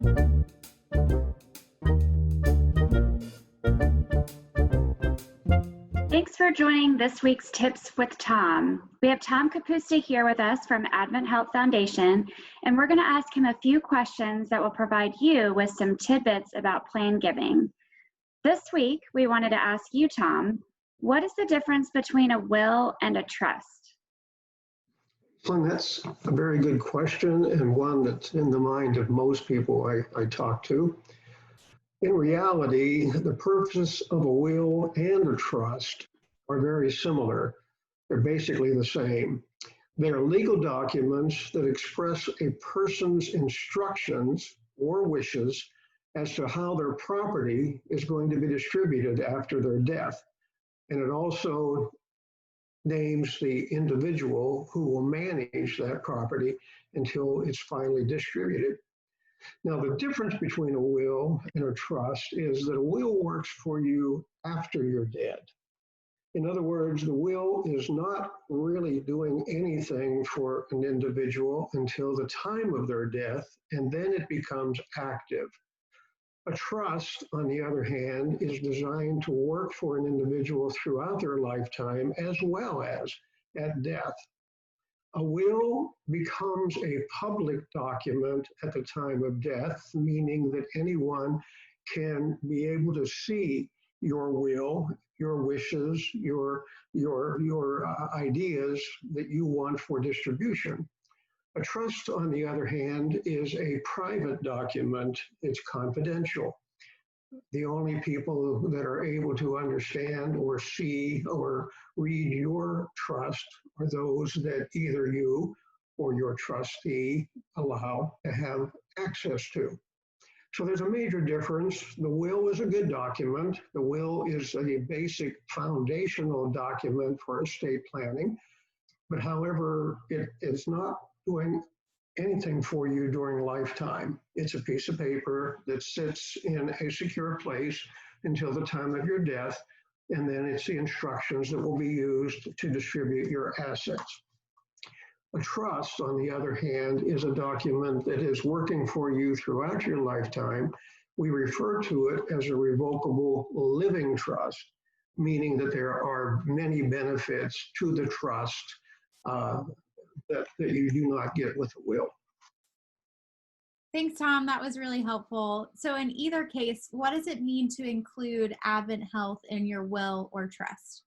Thanks for joining this week's Tips with Tom. We have Tom Kapusta here with us from AdventHealth Foundation, and we're going to ask him a few questions that will provide you with some tidbits about plan giving. This week, we wanted to ask you, Tom, what is the difference between a will and a trust? Well, that's a very good question, and one that's in the mind of most people I talk to. In reality, the purpose of a will and a trust are very similar. They're basically the same. They are legal documents that express a person's instructions or wishes as to how their property is going to be distributed after their death. And it also names the individual who will manage that property until it's finally distributed. Now, the difference between a will and a trust is that a will works for you after you're dead. In other words, the will is not really doing anything for an individual until the time of their death, and then it becomes active. A trust, on the other hand, is designed to work for an individual throughout their lifetime as well as at death. A will becomes a public document at the time of death, meaning that anyone can be able to see your will, your wishes, your ideas that you want for distribution. A trust, on the other hand, is a private document. It's confidential. The only people that are able to understand or see or read your trust are those that either you or your trustee allow to have access to. So there's a major difference. The will is a good document. The will is a basic foundational document for estate planning. But however, it is not doing anything for you during lifetime. It's a piece of paper that sits in a secure place until the time of your death, and then it's the instructions that will be used to distribute your assets. A trust, on the other hand, is a document that is working for you throughout your lifetime. We refer to it as a revocable living trust, meaning that there are many benefits to the trust that you do not get with a will. Thanks, Tom. That was really helpful. So in either case, what does it mean to include AdventHealth in your will or trust?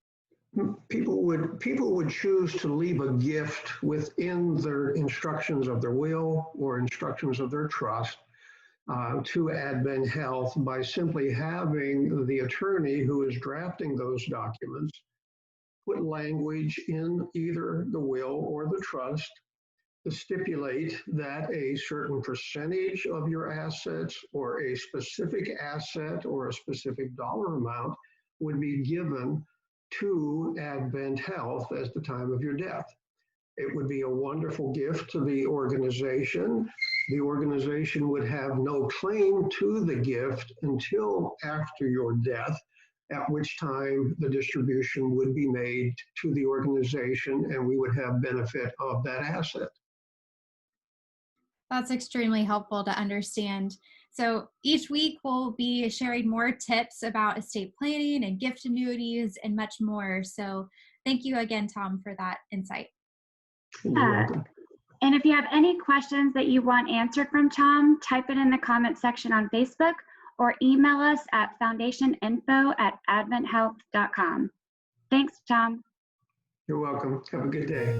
People would choose to leave a gift within their instructions of their will or instructions of their trust to AdventHealth by simply having the attorney who is drafting those documents put language in either the will or the trust to stipulate that a certain percentage of your assets or a specific asset or a specific dollar amount would be given to AdventHealth at the time of your death. It would be a wonderful gift to the organization. The organization would have no claim to the gift until after your death, at which time the distribution would be made to the organization and we would have benefit of that asset. That's extremely helpful to understand. So each week we'll be sharing more tips about estate planning and gift annuities and much more. So thank you again, Tom, for that insight. You're welcome. And if you have any questions that you want answered from Tom, type it in the comment section on Facebook or email us at foundationinfo@adventhealth.com. Thanks, Tom. You're welcome. Have a good day.